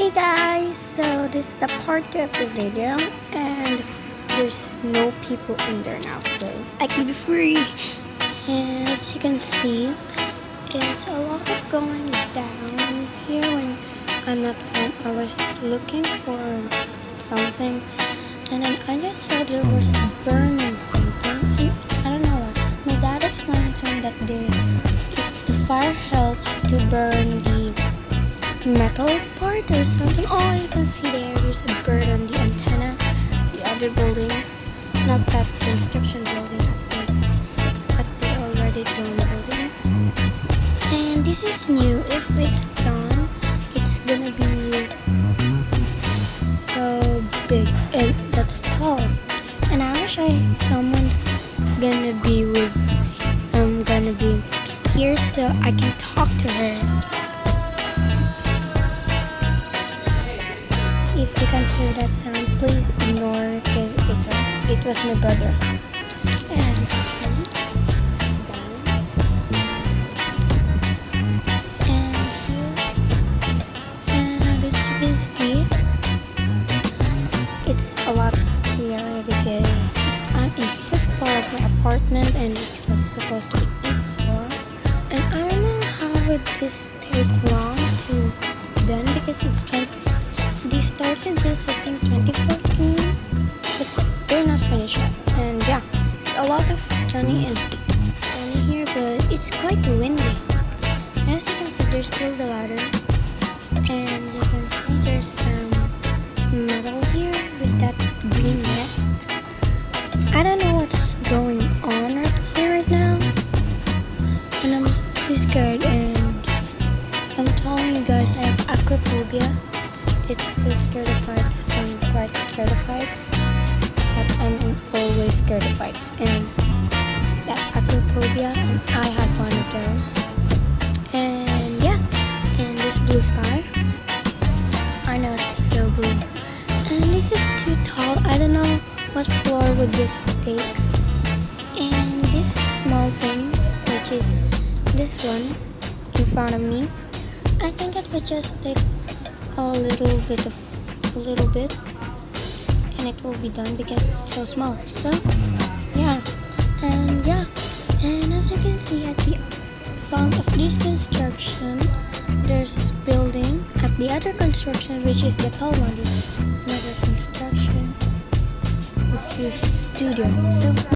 Hey guys, so this is the part 2 of the video and there's no people in there now, so I can be free. And as you can see, it's a lot of going down here. When I'm at home, I was looking for something and then I just saw there was burning something. I don't know what. My dad explained to me that the fire helps to burn the metal part or something. Oh, you can see there's a bird on the antenna. The other building, not that construction building, but the already done building. And this is new. If it's done, it's gonna be so big and that's tall. And I wish someone's gonna be here so I can talk to her. If you can hear that sound, please ignore because it was my brother. As you can see, and here, and as you can see, it's a lot scary because I'm in 5th floor of my apartment and it was supposed to be 8th floor. And I don't know how would this take long to done because it's they started this I think 2014, but they're not finished yet. And yeah, it's a lot of sunny here, but it's quite windy. As you can see, there's still the ladder, and you can see there's some metal here with that green net. I don't know what's going on right now, and I'm too scared. And I'm telling you guys, I have acrophobia. It's so scared of heights. I'm quite scared of heights, but I'm always scared of heights, and that's acrophobia, and I have one of those. And yeah, and this blue sky, I know it's so blue, and this is too tall. I don't know what floor would this take. And this small thing, which is this one in front of me, I think it would just take a little bit and it will be done because it's so small. So yeah, and as you can see, at the front of this construction there's building. At the other construction, which is the tall one, is another construction, which is studio. So